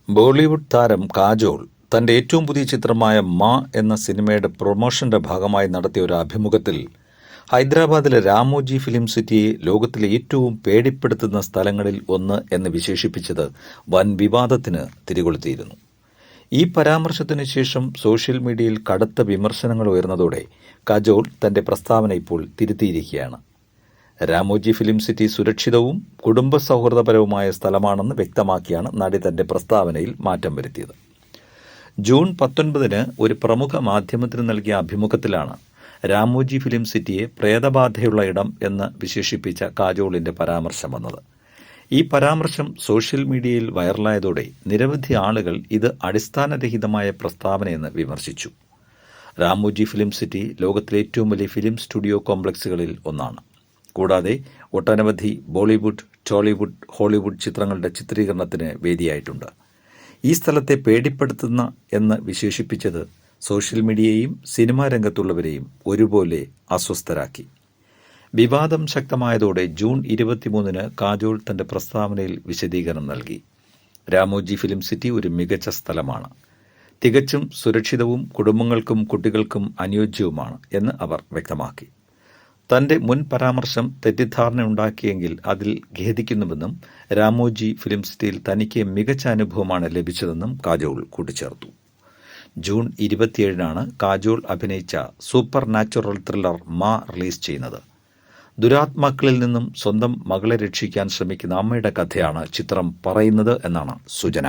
ബോളിവുഡ് താരം കാജോൾ തന്റെ ഏറ്റവും പുതിയ ചിത്രമായ മാ എന്ന സിനിമയുടെ പ്രൊമോഷന്റെ ഭാഗമായി നടത്തിയ ഒരു അഭിമുഖത്തിൽ ഹൈദരാബാദിലെ രാമോജി ഫിലിം സിറ്റിയെ ലോകത്തിലെ ഏറ്റവും പേടിപ്പെടുത്തുന്ന സ്ഥലങ്ങളിൽ ഒന്ന് എന്ന് വിശേഷിപ്പിച്ചത് വൻ വിവാദത്തിന് തിരികൊളുത്തിയിരുന്നു. ഈ പരാമർശത്തിനു ശേഷം സോഷ്യൽ മീഡിയയിൽ കടുത്ത വിമർശനങ്ങൾ ഉയർന്നതോടെ കാജോൾ തന്റെ പ്രസ്താവന ഇപ്പോൾ തിരുത്തിയിരിക്കുകയാണ്. രാമോജി ഫിലിം സിറ്റി സുരക്ഷിതവും കുടുംബ സൗഹൃദപരവുമായ സ്ഥലമാണെന്ന് വ്യക്തമാക്കിയാണ് നടി തന്റെ പ്രസ്താവനയിൽ മാറ്റം വരുത്തിയത്. ജൂൺ 19 ഒരു പ്രമുഖ മാധ്യമത്തിന് നൽകിയ അഭിമുഖത്തിലാണ് രാമോജി ഫിലിം സിറ്റിയെ പ്രേതബാധയുള്ള ഇടം എന്ന് വിശേഷിപ്പിച്ച കാജോളിന്റെ പരാമർശം വന്നത്. ഈ പരാമർശം സോഷ്യൽ മീഡിയയിൽ വൈറലായതോടെ നിരവധി ആളുകൾ ഇത് അടിസ്ഥാനരഹിതമായ പ്രസ്താവനയെന്ന് വിമർശിച്ചു. രാമോജി ഫിലിം സിറ്റി ലോകത്തിലെ ഏറ്റവും വലിയ ഫിലിം സ്റ്റുഡിയോ കോംപ്ലക്സുകളിൽ ഒന്നാണ്. കൂടാതെ ഒട്ടനവധി ബോളിവുഡ്, ടോളിവുഡ്, ഹോളിവുഡ് ചിത്രങ്ങളുടെ ചിത്രീകരണത്തിന് വേദിയായിട്ടുണ്ട്. ഈ സ്ഥലത്തെ പേടിപ്പെടുത്തുന്ന എന്ന് വിശേഷിപ്പിച്ചത് സോഷ്യൽ മീഡിയയെയും സിനിമാ രംഗത്തുള്ളവരെയും ഒരുപോലെ അസ്വസ്ഥരാക്കി. വിവാദം ശക്തമായതോടെ ജൂൺ 23 കാജോൾ തന്റെ പ്രസ്താവനയിൽ വിശദീകരണം നൽകി. രാമോജി ഫിലിം സിറ്റി ഒരു മികച്ച സ്ഥലമാണ്, തികച്ചും സുരക്ഷിതവും കുടുംബങ്ങൾക്കും കുട്ടികൾക്കും അനുയോജ്യവുമാണ് എന്ന് അവർ വ്യക്തമാക്കി. തന്റെ മുൻ പരാമർശം തെറ്റിദ്ധാരണയുണ്ടാക്കിയെങ്കിൽ അതിൽ ഖേദിക്കുന്നുവെന്നും രാമോജി ഫിലിം സിറ്റിയിൽ തനിക്ക് മികച്ച അനുഭവമാണ് ലഭിച്ചതെന്നും കാജോൾ കൂട്ടിച്ചേർത്തു. ജൂൺ 27 കാജോൾ അഭിനയിച്ച സൂപ്പർ നാച്ചുറൽ ത്രില്ലർ മാ റിലീസ് ചെയ്യുന്നത്. ദുരാത്മാക്കളിൽ നിന്നും സ്വന്തം മകളെ രക്ഷിക്കാൻ ശ്രമിക്കുന്ന അമ്മയുടെ കഥയാണ് ചിത്രം പറയുന്നത് എന്നാണ് സൂചന.